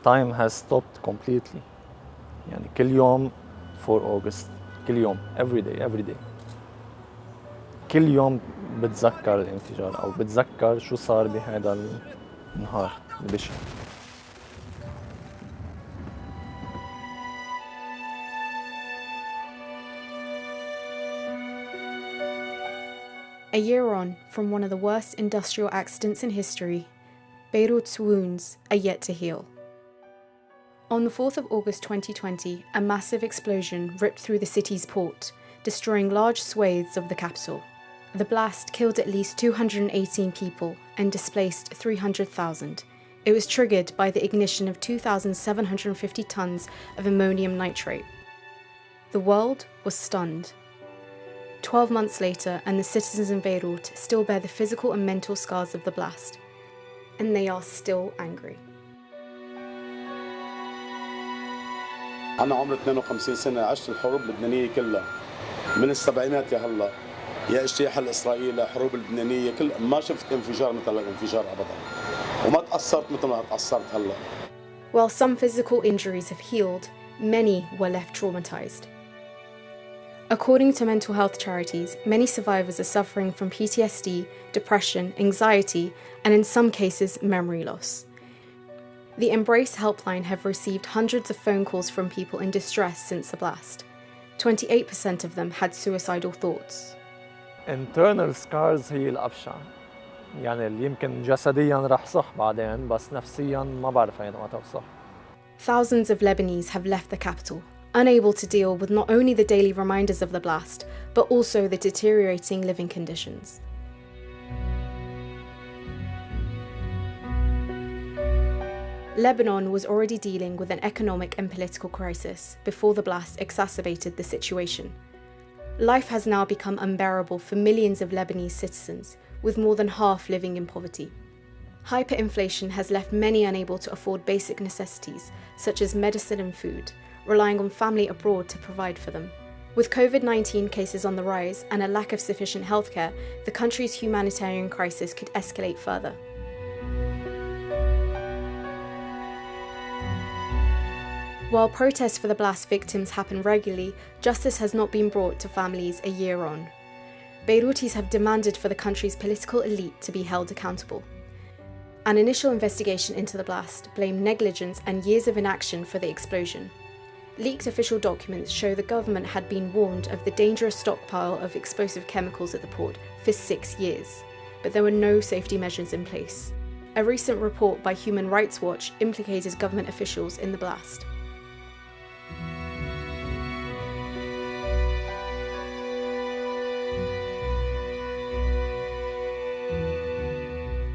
time has stopped completely. يعني كل يوم 4 August، كل يوم every day. كل يوم بتذكر الانفجار أو بتذكر شو صار بهذا النهار البشع. A year on from one of the worst industrial accidents in history, Beirut's wounds are yet to heal. On the 4th of August 2020, a massive explosion ripped through the city's port, destroying large swathes of the capital. The blast killed at least 218 people and displaced 300,000. It was triggered by the ignition of 2,750 tons of ammonium nitrate. The world was stunned. 12 months later, and the citizens in Beirut still bear the physical and mental scars of the blast. And they are still angry. أنا عمري 52 سنة عشت الحروب اللبنانية كلها من السبعينات لهلا يا اجتياح الإسرائيلي لحروب اللبنانية كلها ما شفت انفجار مثل الانفجار أبدا وما تأثرت مثل ما تأثرت هلا. While some physical injuries have healed, many were left traumatised. According to mental health charities, many survivors are suffering from PTSD, depression, anxiety, and in some cases, memory loss. The Embrace helpline have received hundreds of phone calls from people in distress since the blast. 28% of them had suicidal thoughts. Internal scars هي الأبشع. يعني اللي يمكن جسدياً رح صح بعدين بس نفسياً ما بعرف أين صح. Thousands of Lebanese have left the capital, unable to deal with not only the daily reminders of the blast, but also the deteriorating living conditions. Lebanon was already dealing with an economic and political crisis before the blast exacerbated the situation. Life has now become unbearable for millions of Lebanese citizens, with more than half living in poverty. Hyperinflation has left many unable to afford basic necessities, such as medicine and food, relying on family abroad to provide for them. With COVID-19 cases on the rise and a lack of sufficient healthcare, the country's humanitarian crisis could escalate further. While protests for the blast victims happen regularly, justice has not been brought to families a year on. Beirutis have demanded for the country's political elite to be held accountable. An initial investigation into the blast blamed negligence and years of inaction for the explosion. Leaked official documents show the government had been warned of the dangerous stockpile of explosive chemicals at the port for 6 years, but there were no safety measures in place. A recent report by Human Rights Watch implicated government officials in the blast.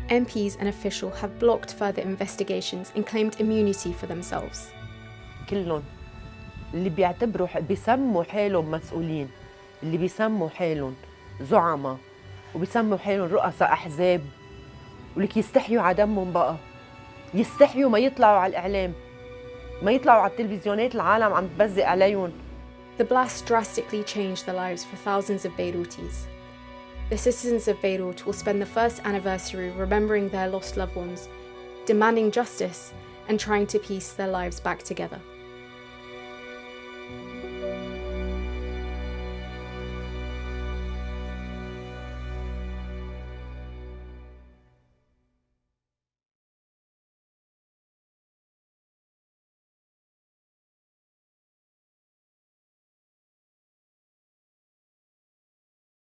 MPs and officials have blocked further investigations and claimed immunity for themselves. كلهم اللي بيسموا حالهم مسؤولين، اللي بيسموا حالهم زعماء وبيسموا حالهم رؤساء أحزاب ولك يستحيوا على دمهم بقى، يستحيوا ما يطلعوا على الإعلام، ما يطلعوا على التلفزيونات العالم عم تبزق عليهم. The blast drastically changed the lives for thousands of Beirutis. The citizens of Beirut will spend the first anniversary remembering their lost loved ones, demanding justice, and trying to piece their lives back together.